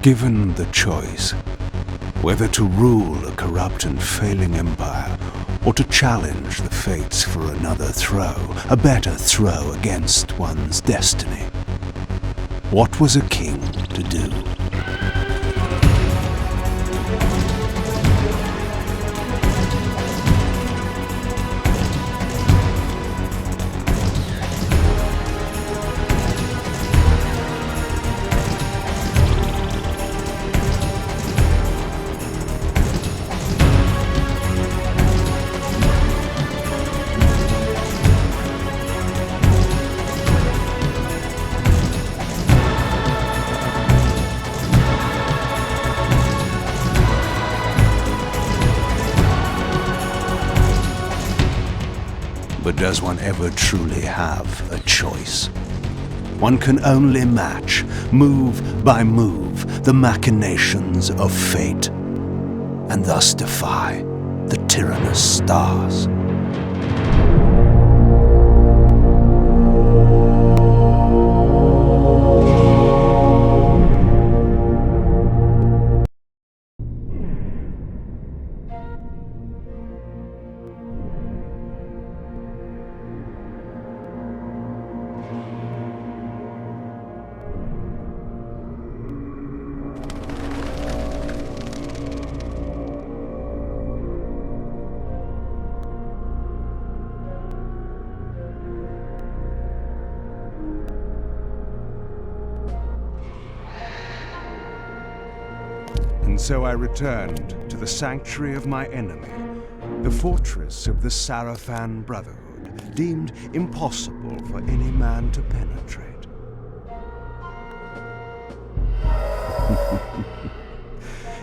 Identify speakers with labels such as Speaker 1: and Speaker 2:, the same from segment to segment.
Speaker 1: Given the choice, whether to rule a corrupt and failing empire, or to challenge the fates for another throw, a better throw against one's destiny, what was a king to do? But does one ever truly have a choice? One can only match, move by move, the machinations of fate, and thus defy the tyrannous stars. And so I returned to the sanctuary of my enemy, the fortress of the Sarafan Brotherhood, deemed impossible for any man to penetrate.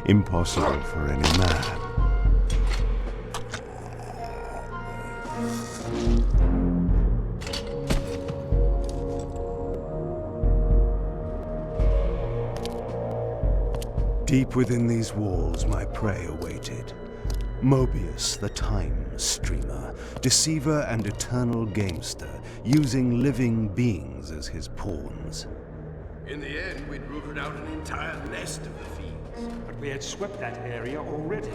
Speaker 1: Impossible for any man. Deep within these walls, my prey awaited. Mobius, the time streamer, deceiver and eternal gamester, using living beings as his pawns.
Speaker 2: In the end, we'd rooted out an entire nest of the fiends.
Speaker 3: But we had swept that area already.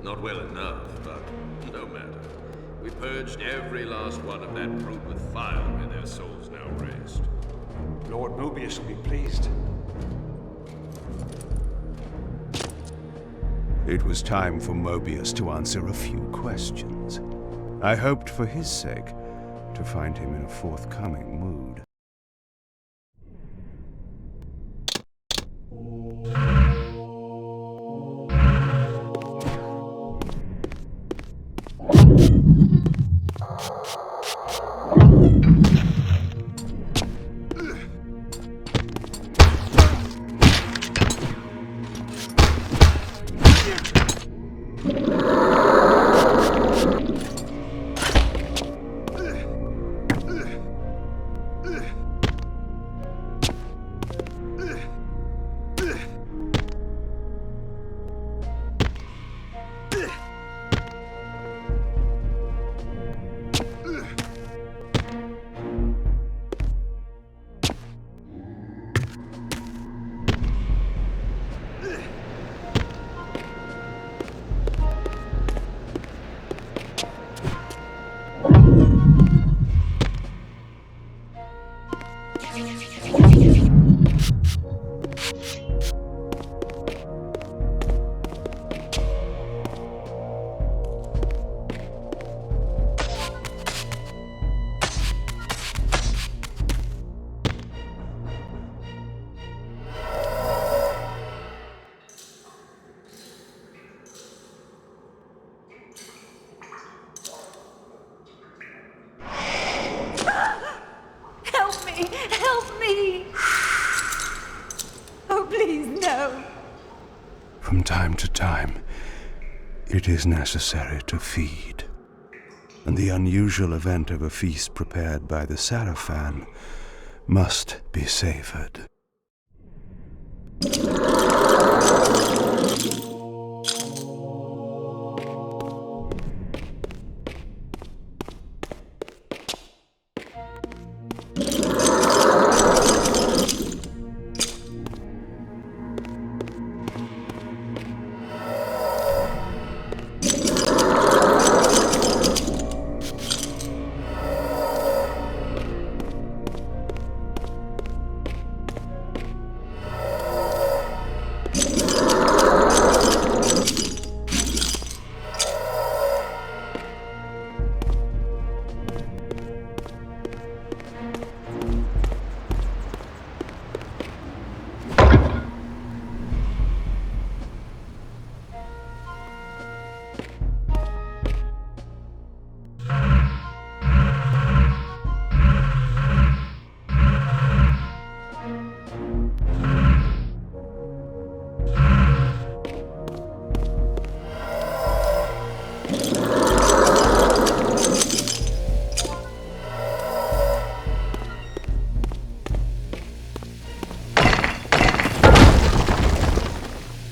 Speaker 2: Not well enough, but no matter. We purged every last one of that brood with fire, and their souls now rest.
Speaker 3: Lord Mobius will be pleased.
Speaker 1: It was time for Mobius to answer a few questions. I hoped for his sake to find him in a forthcoming mood. From time to time, it is necessary to feed. And the unusual event of a feast prepared by the Sarafan must be savored.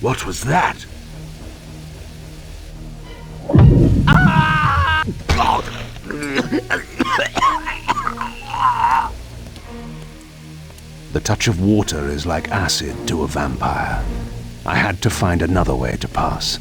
Speaker 1: What was that? The touch of water is like acid to a vampire. I had to find another way to pass.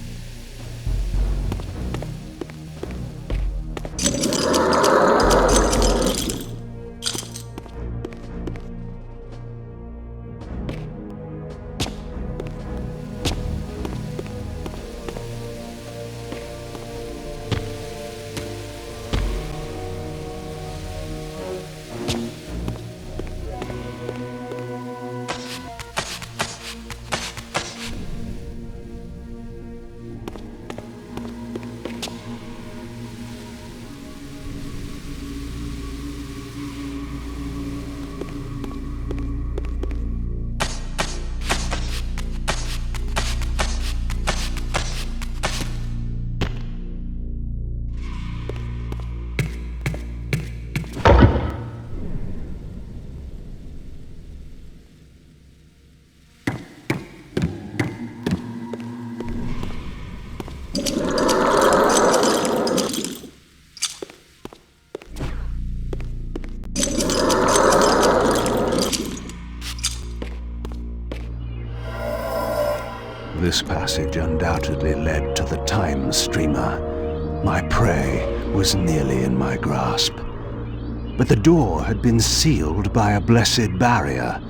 Speaker 1: This passage undoubtedly led to the time streamer. My prey was nearly in my grasp. But the door had been sealed by a blessed barrier.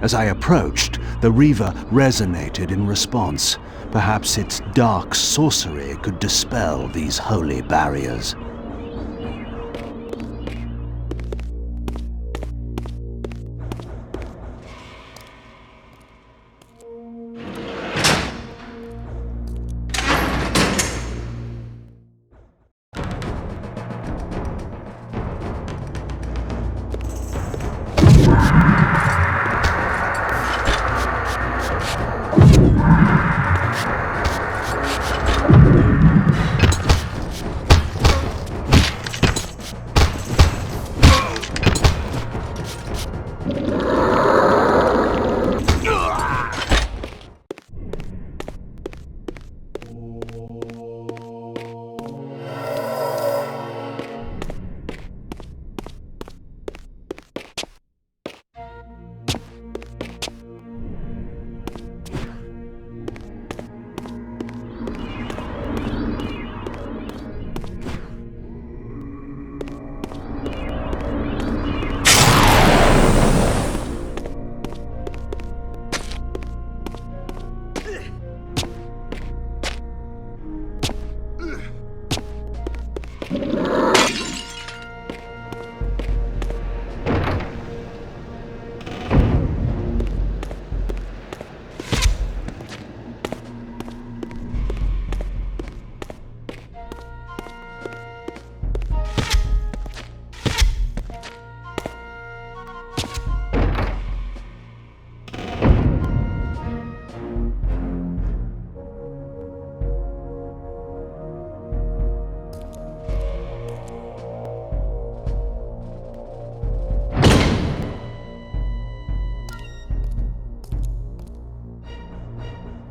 Speaker 1: As I approached, the Reaver resonated in response. Perhaps its dark sorcery could dispel these holy barriers.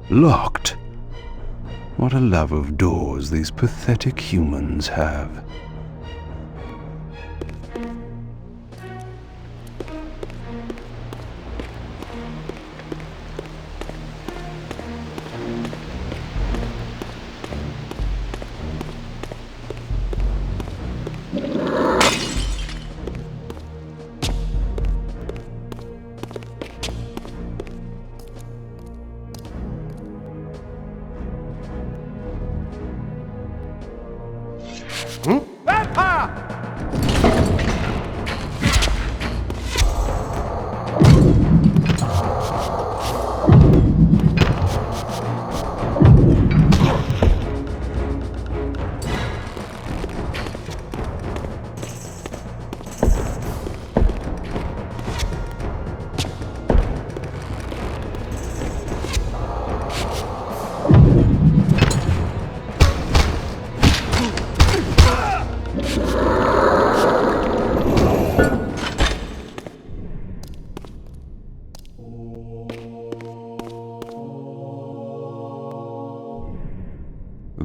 Speaker 1: Locked. What a love of doors these pathetic humans have.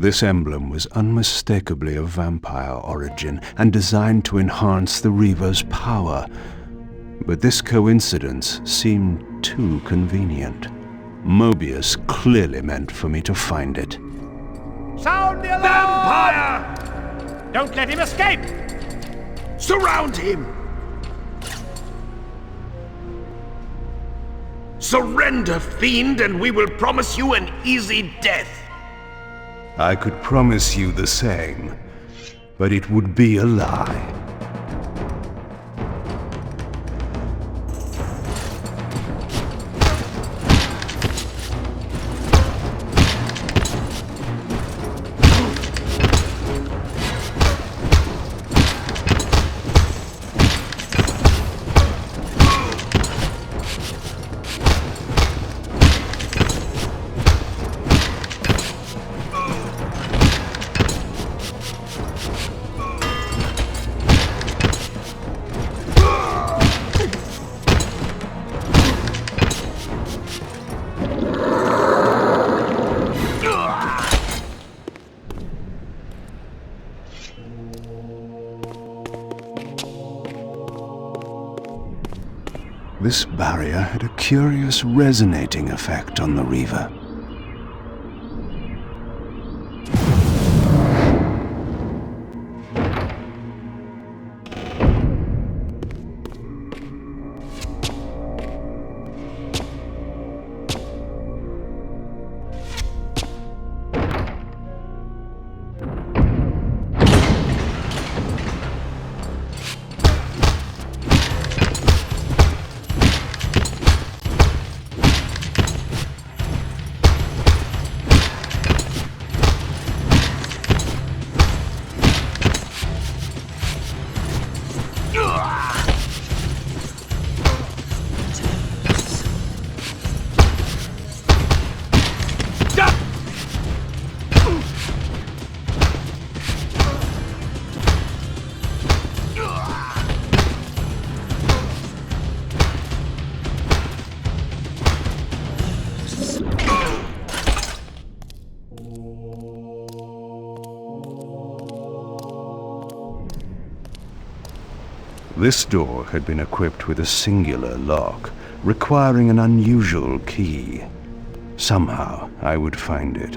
Speaker 1: This emblem was unmistakably of vampire origin and designed to enhance the Reaver's power. But this coincidence seemed too convenient. Mobius clearly meant for me to find it.
Speaker 3: Sound the alarm!
Speaker 4: Vampire!
Speaker 3: Don't let him escape!
Speaker 4: Surround him! Surrender, fiend, and we will promise you an easy death.
Speaker 1: I could promise you the same, but it would be a lie. This barrier had a curious resonating effect on the Reaver. This door had been equipped with a singular lock, requiring an unusual key. Somehow, I would find it.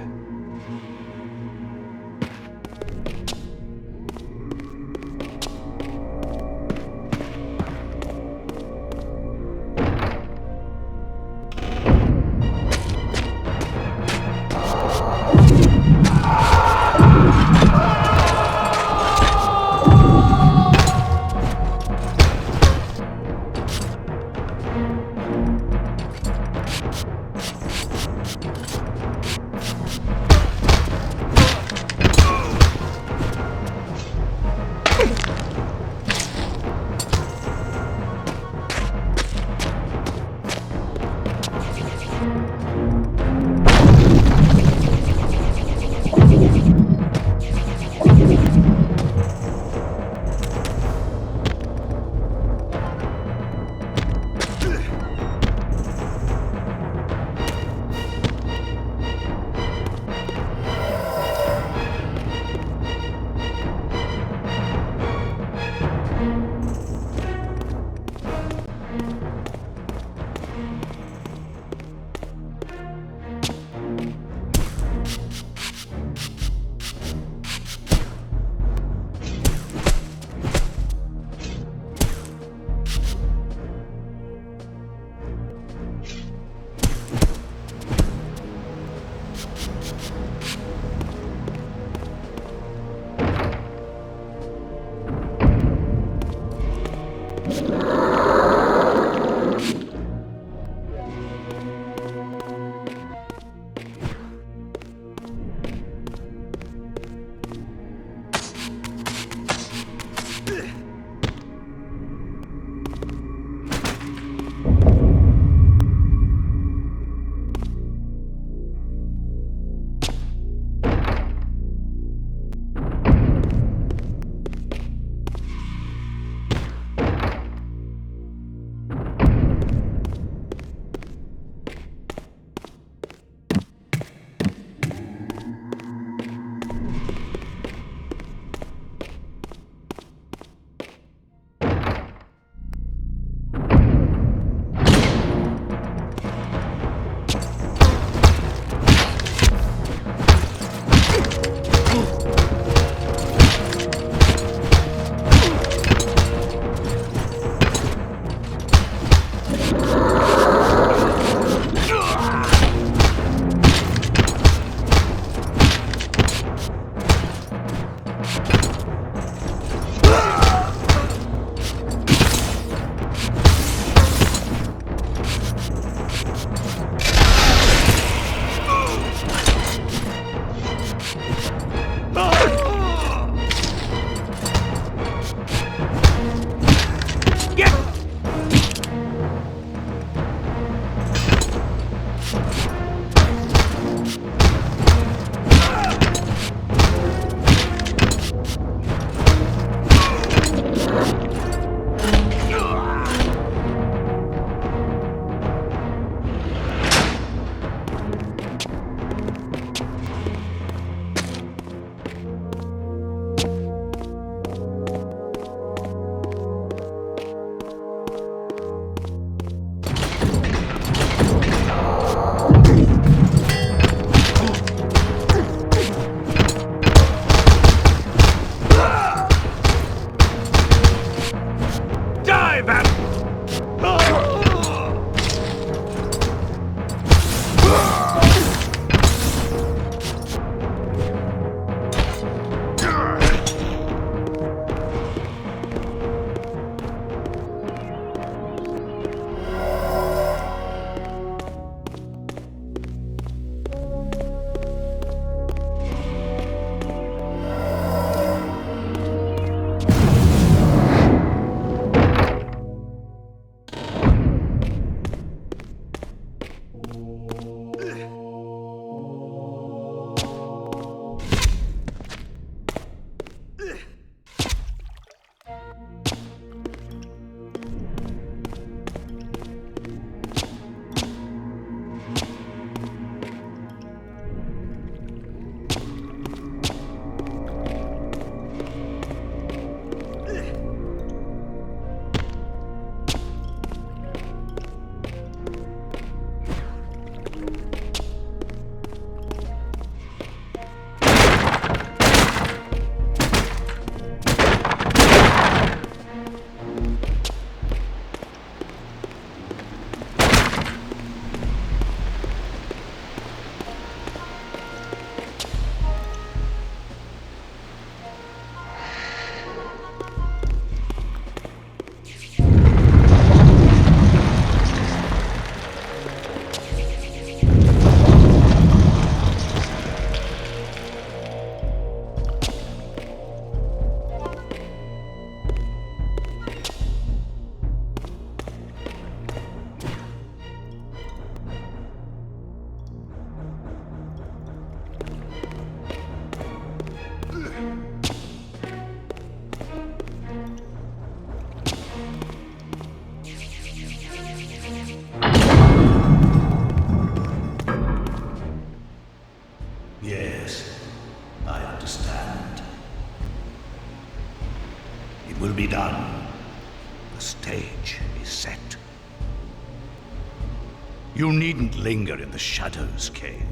Speaker 5: You needn't linger in the shadows, Kain.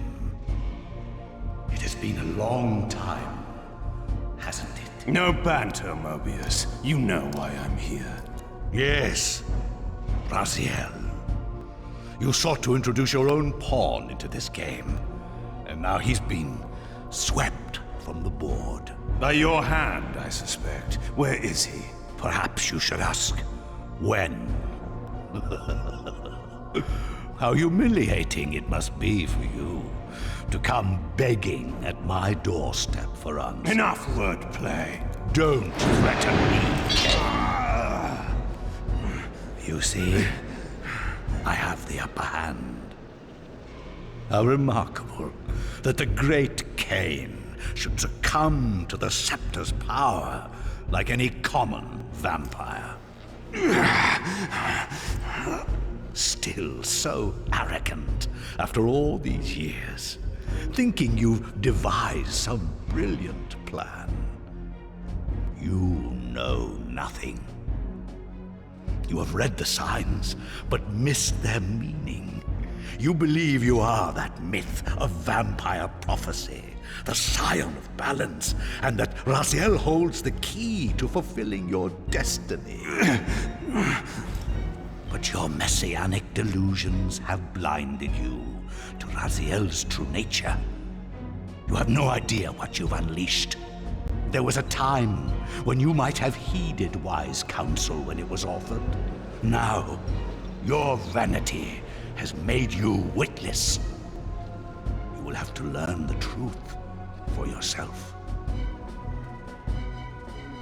Speaker 5: It has been a long time, hasn't it?
Speaker 1: No banter, Mobius. You know why I'm here.
Speaker 5: Yes, Raziel. You sought to introduce your own pawn into this game, and now he's been swept from the board.
Speaker 1: By your hand, I suspect. Where is he?
Speaker 5: Perhaps you should ask, when? How humiliating it must be for you to come begging at my doorstep for answers.
Speaker 1: Enough wordplay.
Speaker 5: Don't threaten me, Kain. You see, I have the upper hand. How remarkable that the great Kain should succumb to the scepter's power like any common vampire. Still so arrogant after all these years, thinking you've devised some brilliant plan. You know nothing. You have read the signs, but missed their meaning. You believe you are that myth of vampire prophecy, the scion of balance, and that Raziel holds the key to fulfilling your destiny. But your messianic delusions have blinded you to Raziel's true nature. You have no idea what you've unleashed. There was a time when you might have heeded wise counsel when it was offered. Now, your vanity has made you witless. You will have to learn the truth for yourself.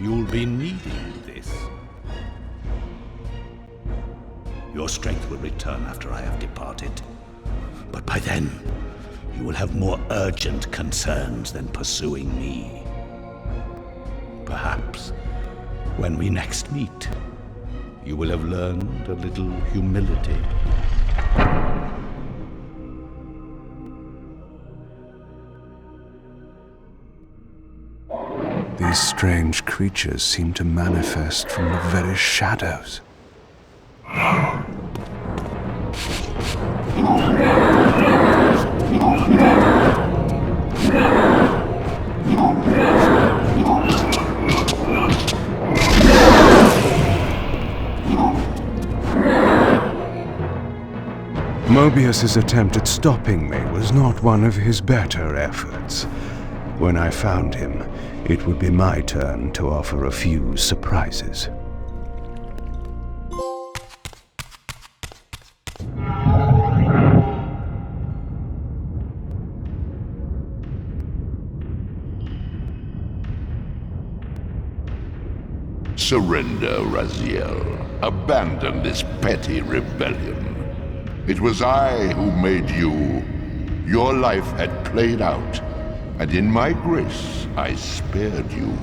Speaker 5: You'll be needing this. Your strength will return after I have departed. But by then, you will have more urgent concerns than pursuing me. Perhaps, when we next meet, you will have learned a little humility.
Speaker 1: These strange creatures seem to manifest from the very shadows. Mobius's attempt at stopping me was not one of his better efforts. When I found him, it would be my turn to offer a few surprises.
Speaker 6: Surrender, Raziel. Abandon this petty rebellion. It was I who made you. Your life had played out, and in my grace, I spared you.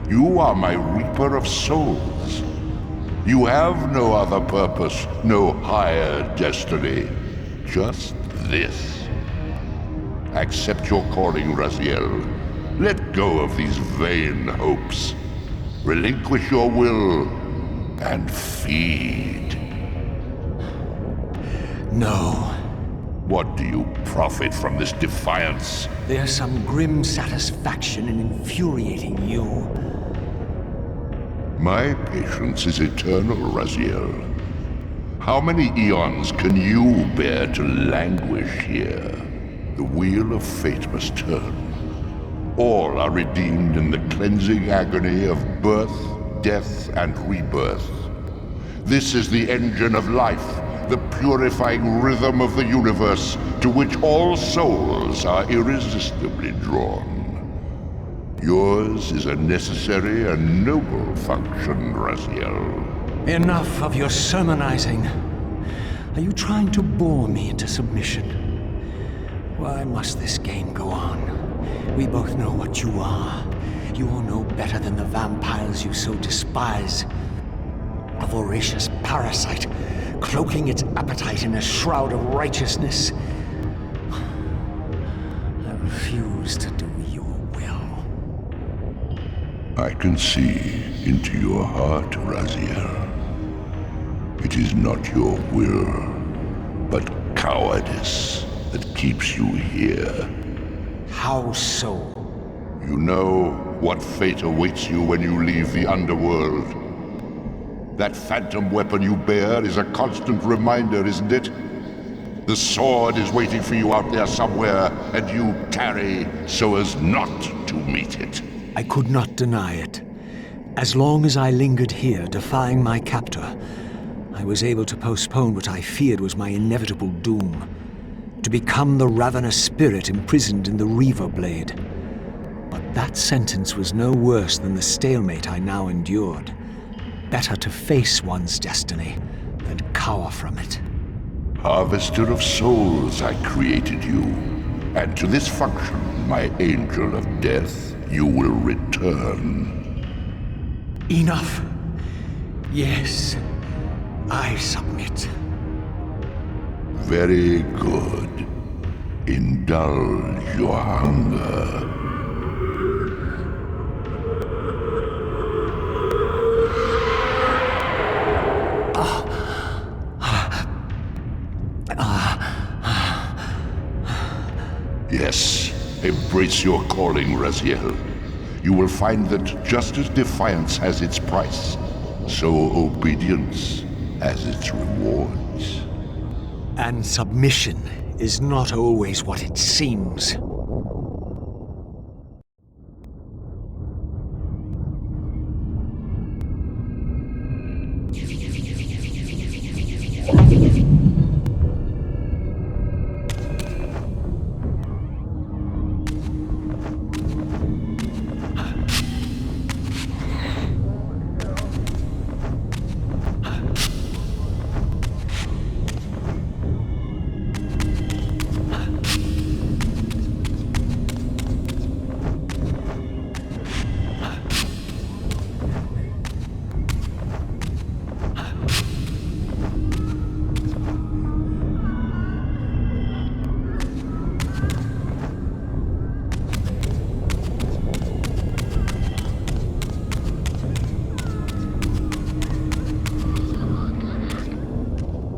Speaker 6: You are my reaper of souls. You have no other purpose, no higher destiny. Just this. Accept your calling, Raziel. Let go of these vain hopes. Relinquish your will, and feed.
Speaker 7: No.
Speaker 6: What do you profit from this defiance?
Speaker 7: There's some grim satisfaction in infuriating you.
Speaker 6: My patience is eternal, Raziel. How many eons can you bear to languish here? The wheel of fate must turn. All are redeemed in the cleansing agony of birth, death, and rebirth. This is the engine of life, the purifying rhythm of the universe to which all souls are irresistibly drawn. Yours is a necessary and noble function, Raziel.
Speaker 7: Enough of your sermonizing. Are you trying to bore me into submission? Why must this game go on? We both know what you are. You are no better than the vampires you so despise. A voracious parasite, cloaking its appetite in a shroud of righteousness. I refuse to do your will.
Speaker 6: I can see into your heart, Raziel. It is not your will, but cowardice that keeps you here.
Speaker 7: How so?
Speaker 6: You know what fate awaits you when you leave the underworld. That phantom weapon you bear is a constant reminder, isn't it? The sword is waiting for you out there somewhere, and you tarry so as not to meet it.
Speaker 7: I could not deny it. As long as I lingered here, defying my captor, I was able to postpone what I feared was my inevitable doom. To become the ravenous spirit imprisoned in the Reaver Blade. But that sentence was no worse than the stalemate I now endured. Better to face one's destiny than cower from it.
Speaker 6: Harvester of souls, I created you. And to this function, my angel of death, you will return.
Speaker 7: Enough. Yes, I submit.
Speaker 6: Very good. Indulge your hunger. Yes, embrace your calling, Raziel. You will find that just as defiance has its price, so obedience has its rewards.
Speaker 7: And submission is not always what it seems.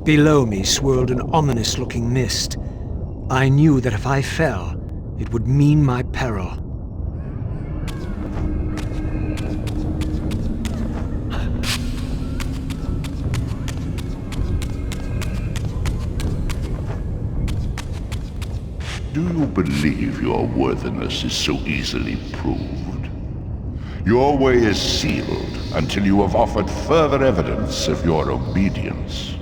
Speaker 7: Below me swirled an ominous-looking mist. I knew that if I fell, it would mean my peril.
Speaker 6: Do you believe your worthiness is so easily proved? Your way is sealed until you have offered further evidence of your obedience.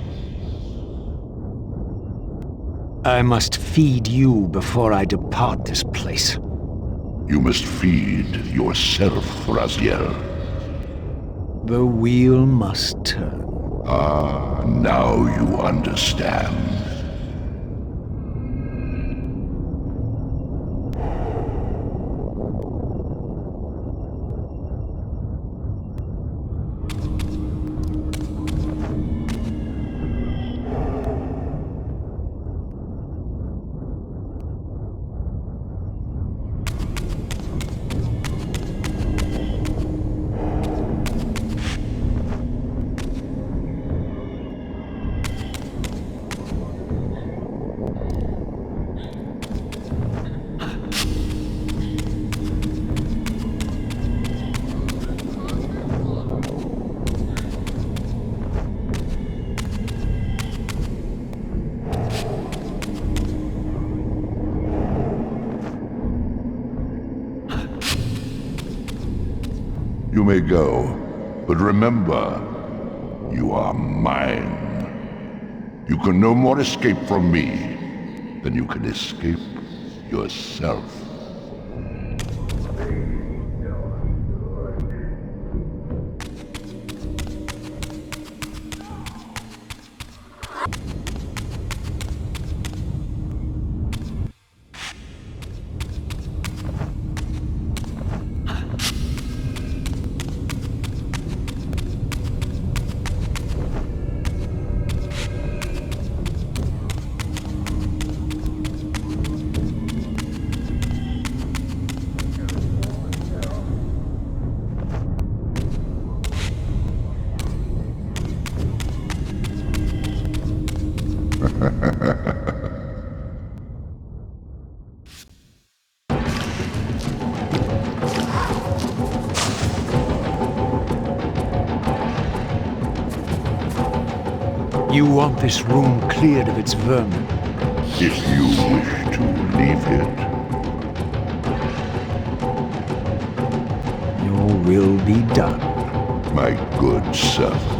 Speaker 7: I must feed you before I depart this place.
Speaker 6: You must feed yourself, Raziel.
Speaker 7: The wheel must turn.
Speaker 6: Ah, now you understand. You may go, but remember, you are mine. You can no more escape from me than you can escape yourself.
Speaker 7: You want this room cleared of its vermin?
Speaker 6: If you wish to leave it,
Speaker 7: Your will be done.
Speaker 6: my good servant.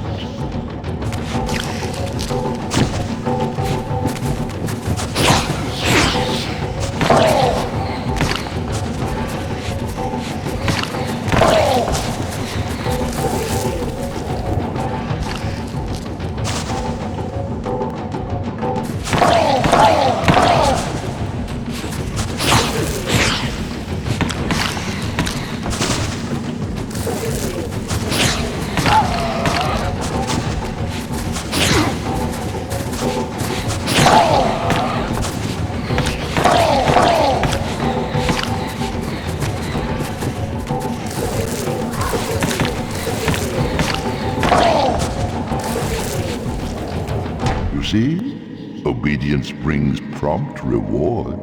Speaker 6: You see? Obedience brings prompt rewards.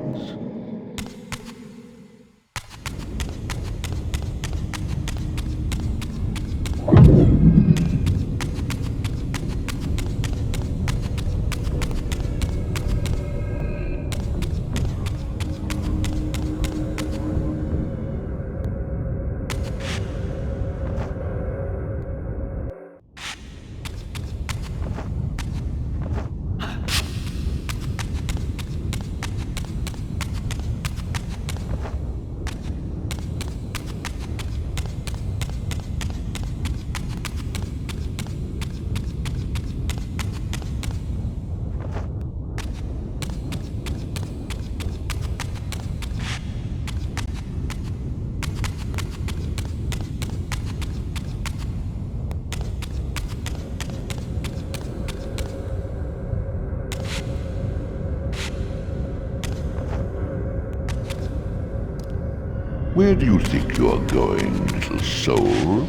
Speaker 6: Where do you think you're going, little soul?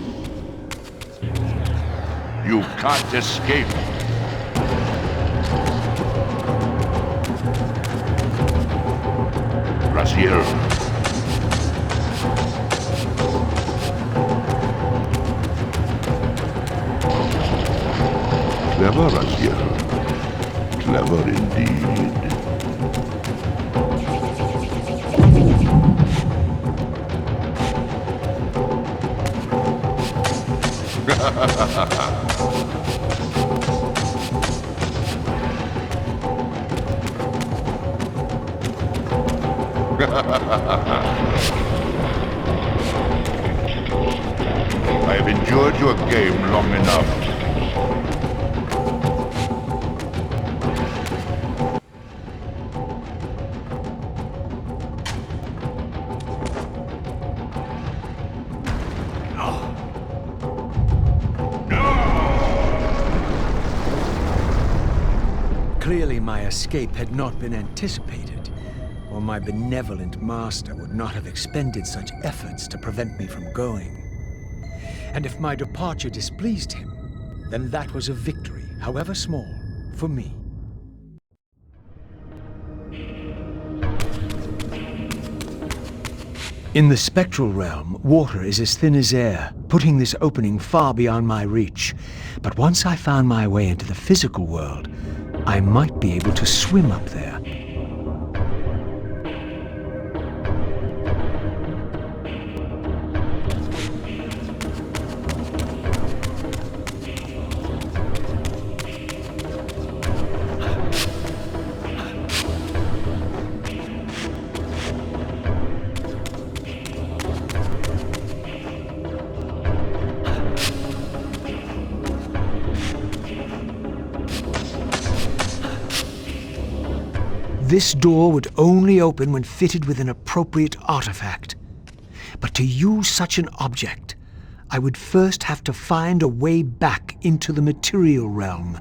Speaker 6: You can't escape. Raziel. Clever, Raziel. Clever indeed. I have endured your game long enough.
Speaker 7: Clearly my escape had not been anticipated, or my benevolent master would not have expended such efforts to prevent me from going. And if my departure displeased him, then that was a victory, however small, for me. In the spectral realm, water is as thin as air, putting this opening far beyond my reach. But once I found my way into the physical world, I might be able to swim up there. This door would only open when fitted with an appropriate artifact. But to use such an object, I would first have to find a way back into the material realm.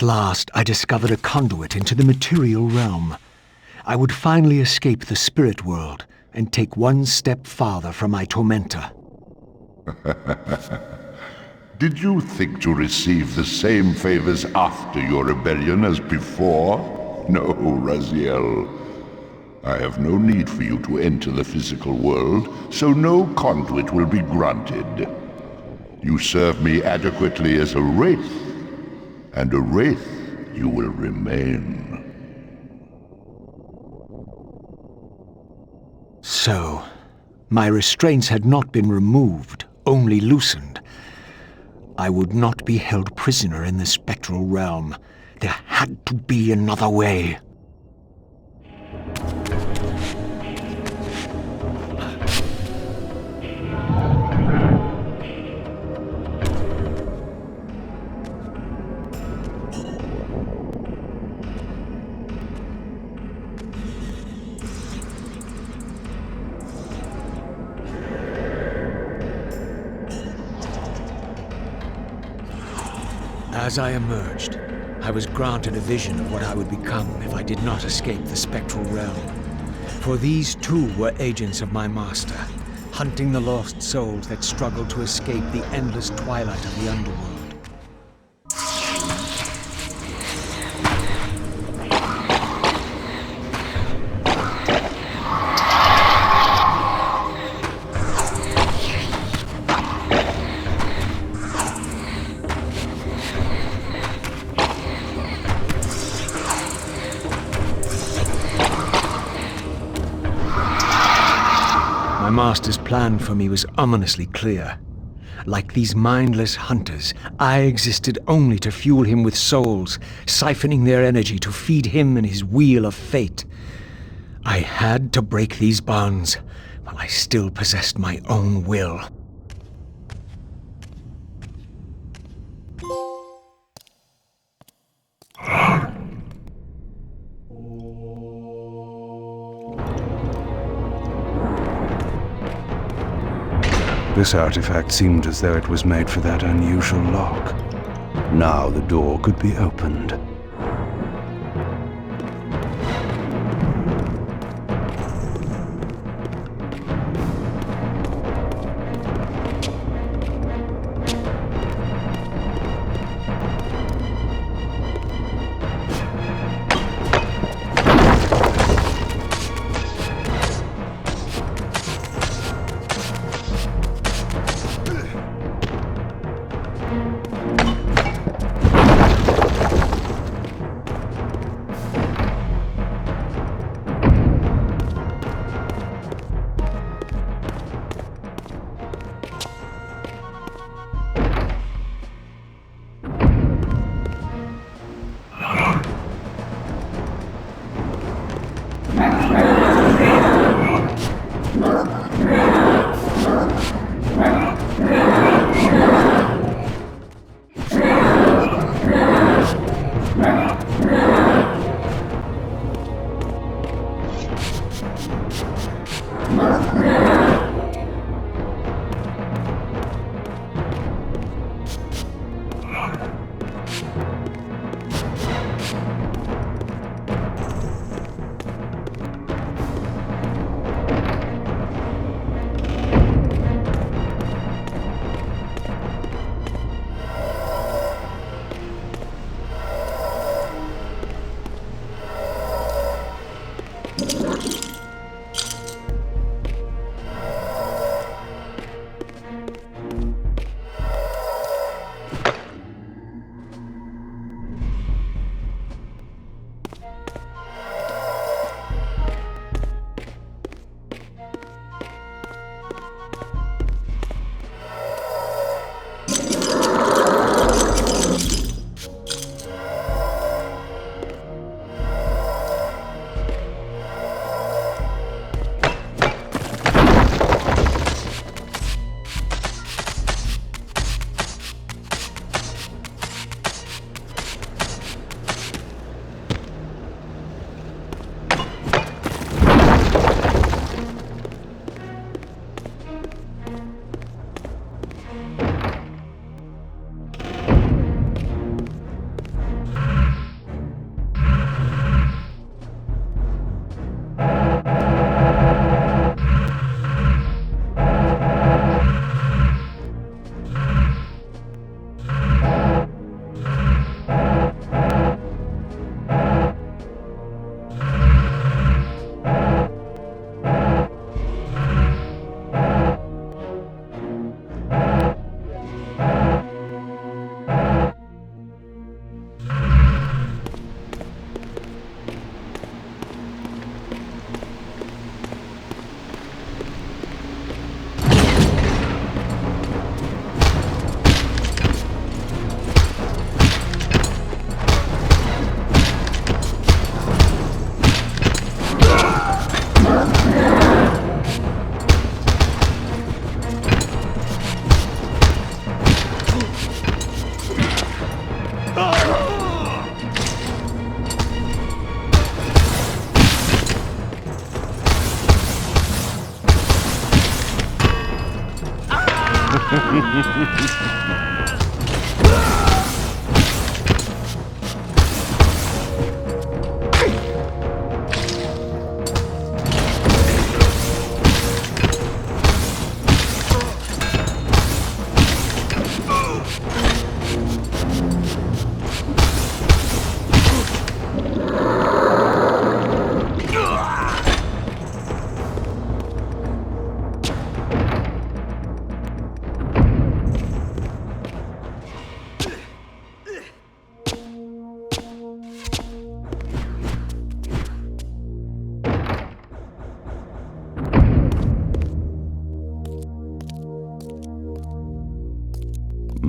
Speaker 7: At last, I discovered a conduit into the material realm. I would finally escape the spirit world and take one step farther from my tormentor.
Speaker 6: Did you think to receive the same favors after your rebellion as before? No, Raziel. I have no need for you to enter the physical world, so no conduit will be granted. You serve me adequately as a wraith, and a wraith you will remain.
Speaker 7: So, my restraints had not been removed, only loosened. I would not be held prisoner in the spectral realm. There had to be another way. As I emerged, I was granted a vision of what I would become if I did not escape the spectral realm. For these too were agents of my master, hunting the lost souls that struggled to escape the endless twilight of the underworld. My master's plan for me was ominously clear. Like these mindless hunters, I existed only to fuel him with souls, siphoning their energy to feed him and his wheel of fate. I had to break these bonds, while I still possessed my own will.
Speaker 1: This artifact seemed as though it was made for that unusual lock. Now the door could be opened.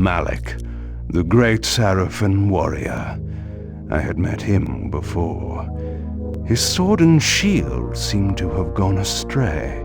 Speaker 1: Malik, the great Sarafan warrior. I had met him before. His sword and shield seemed to have gone astray.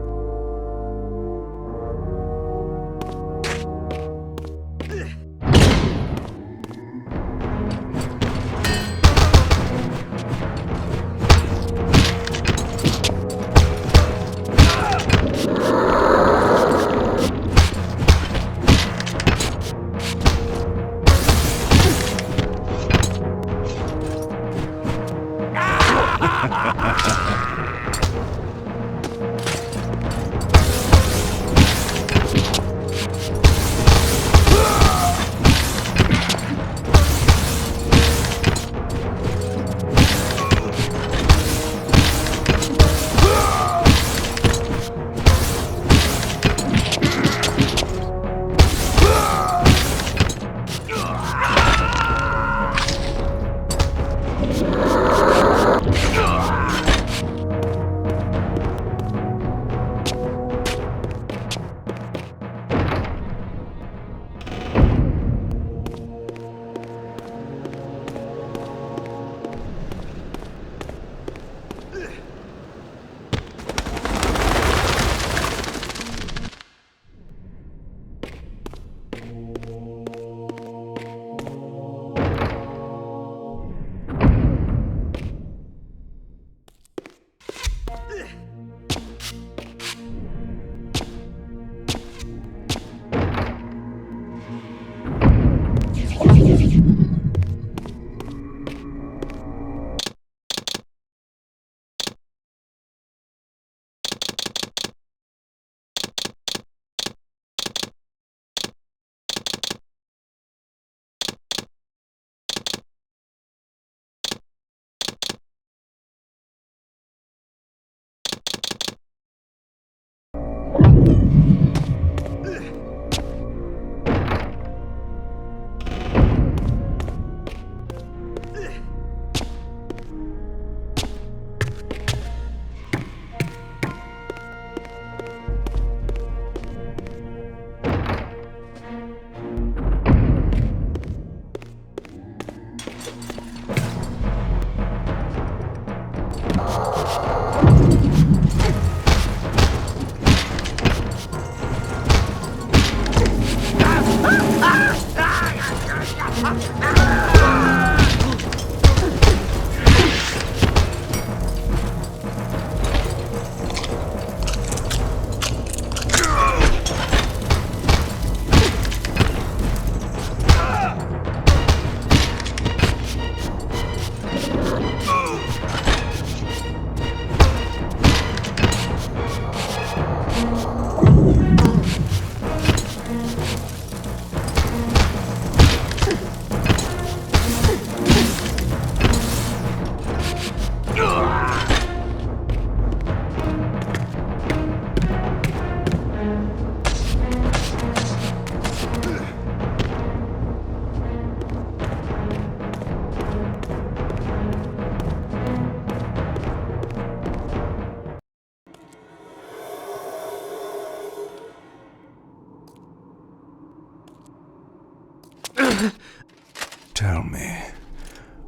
Speaker 1: Tell me,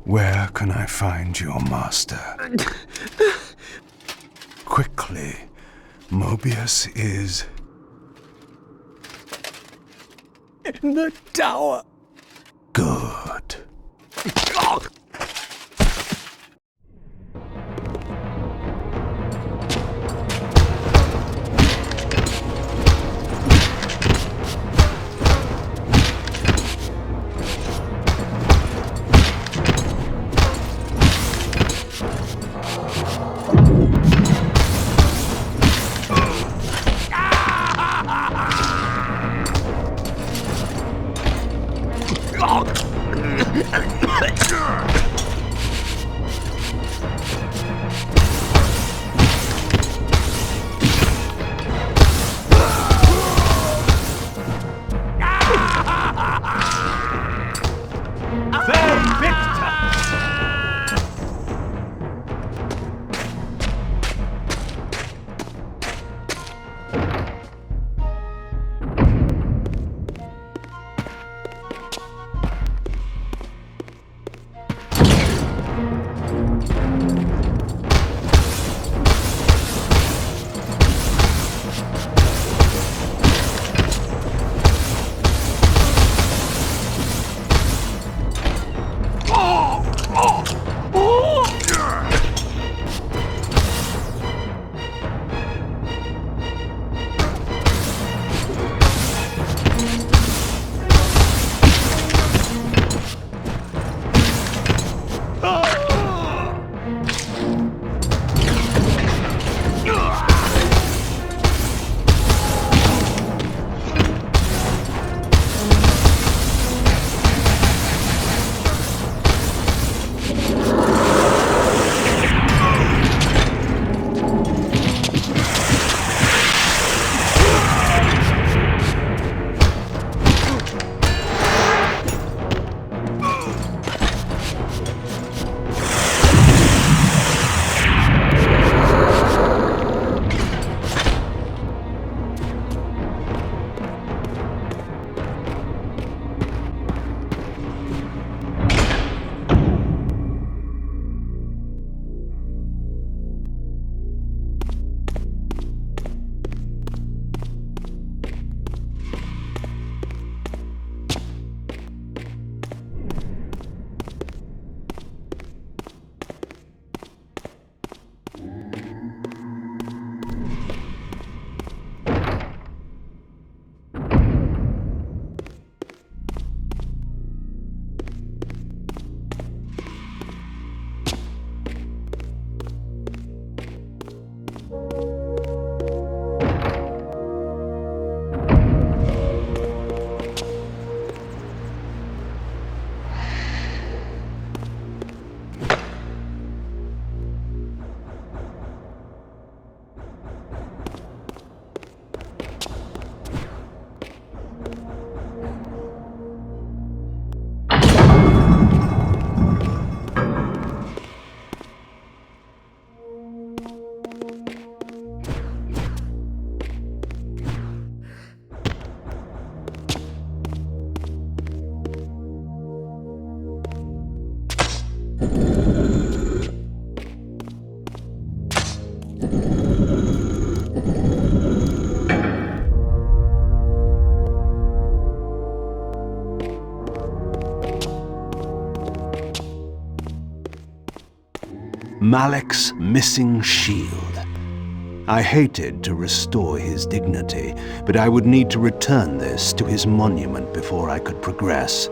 Speaker 1: where can I find your master? Quickly, Mobius is...
Speaker 7: in the tower.
Speaker 1: Good. Malek's missing shield. I hated to restore his dignity, but I would need to return this to his monument before I could progress.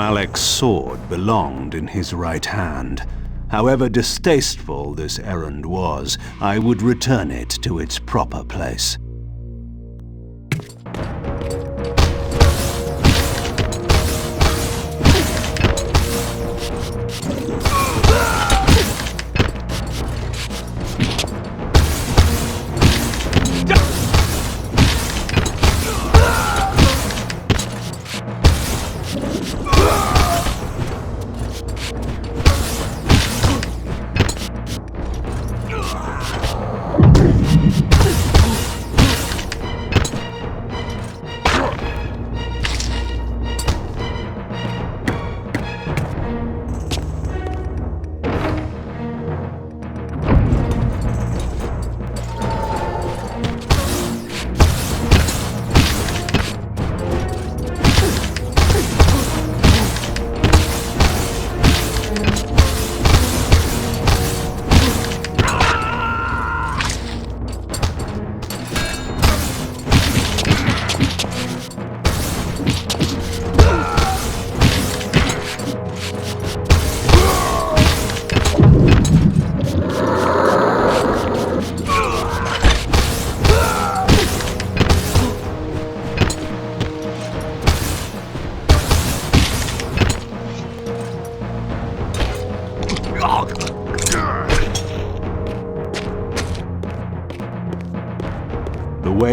Speaker 1: Malek's sword belonged in his right hand. However distasteful this errand was, I would return it to its proper place.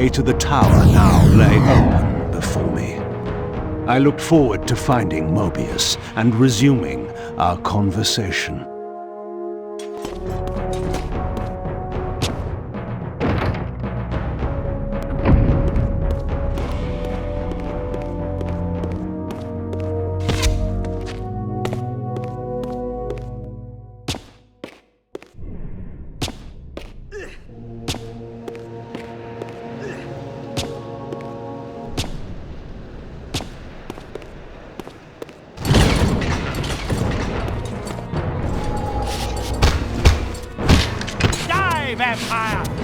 Speaker 1: way to the tower now lay open before me. I looked forward to finding Mobius and resuming our conversation.
Speaker 3: Vampire!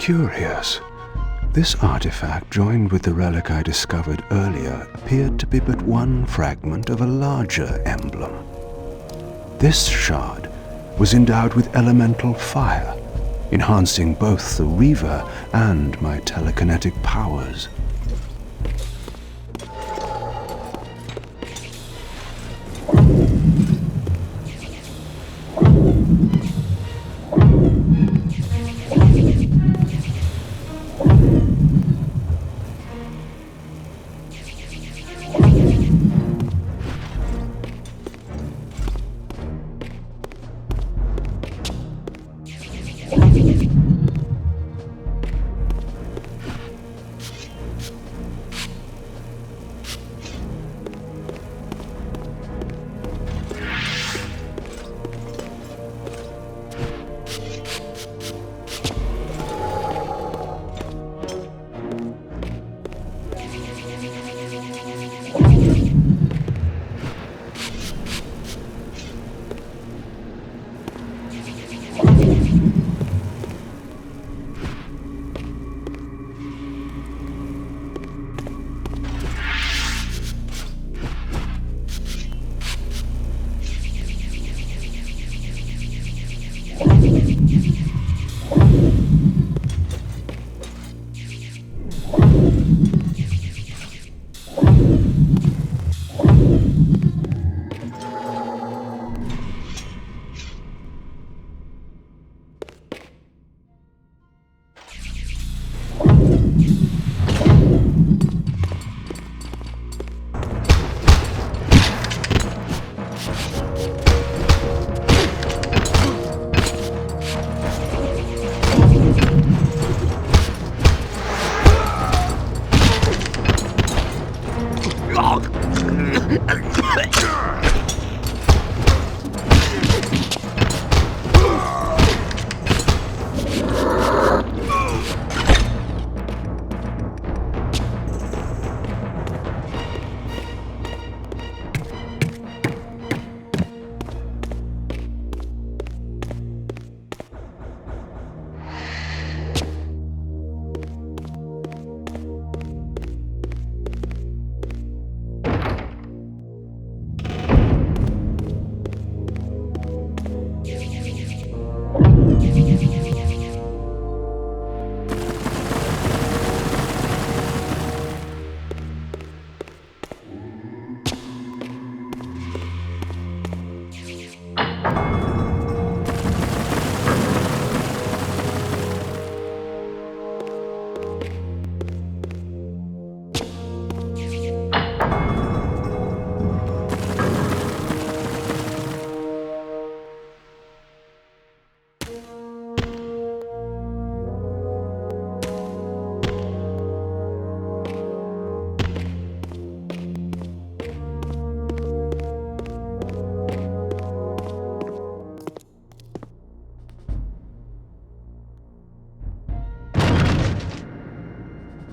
Speaker 1: Curious. This artifact, joined with the relic I discovered earlier, appeared to be but one fragment of a larger emblem. This shard was endowed with elemental fire, enhancing both the Reaver and my telekinetic powers.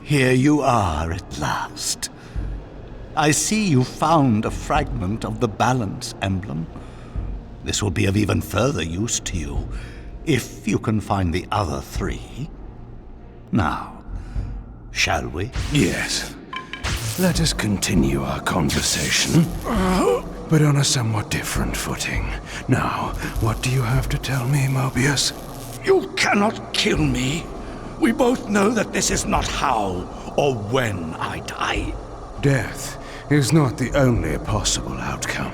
Speaker 5: Here you are at last. I see you found a fragment of the balance emblem. This will be of even further use to you, if you can find the other three. Now, shall we?
Speaker 1: Yes. Let us continue our conversation, but on a somewhat different footing. Now, what do you have to tell me, Mobius?
Speaker 4: You cannot kill me. We both know that this is not how or when I die.
Speaker 1: Death is not the only possible outcome.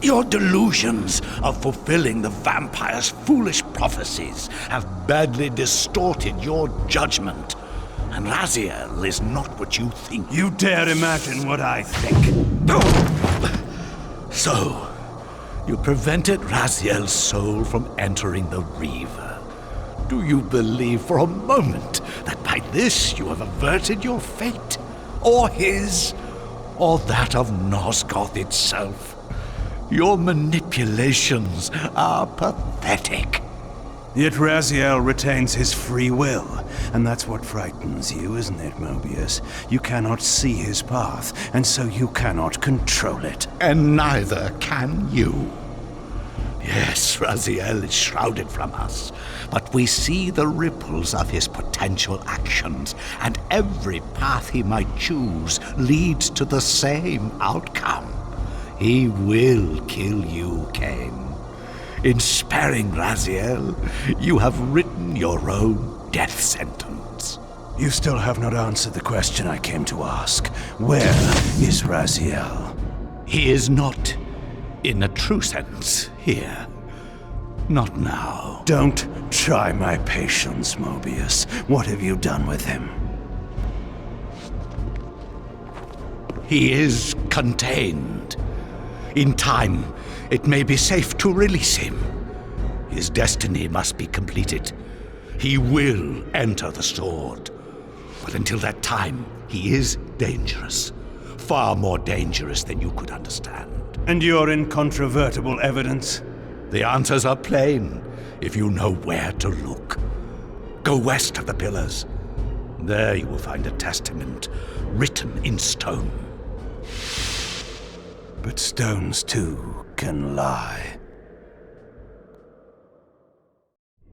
Speaker 4: Your delusions of fulfilling the vampire's foolish prophecies have badly distorted your judgment. And Raziel is not what you think.
Speaker 1: You dare imagine what I think.
Speaker 4: So, you prevented Raziel's soul from entering the Reaver. Do you believe for a moment that by this you have averted your fate? Or his? Or that of Nosgoth itself? Your manipulations are pathetic.
Speaker 1: Yet Raziel retains his free will, and that's what frightens you, isn't it, Mobius? You cannot see his path, and so you cannot control it.
Speaker 4: And neither can you.
Speaker 5: Yes, Raziel is shrouded from us, but we see the ripples of his potential actions, and every path he might choose leads to the same outcome. He will kill you, Kain. In sparing Raziel, you have written your own death sentence.
Speaker 1: You still have not answered the question I came to ask. Where is Raziel?
Speaker 5: He is not, in a true sense, here. Not now.
Speaker 1: Don't try my patience, Mobius. What have you done with him?
Speaker 5: He is contained. In time, it may be safe to release him. His destiny must be completed. He will enter the sword. But until that time, he is dangerous. Far more dangerous than you could understand.
Speaker 1: And your incontrovertible evidence?
Speaker 5: The answers are plain, if you know where to look. Go west of the pillars. There you will find a testament written in stone.
Speaker 1: But stones too can lie.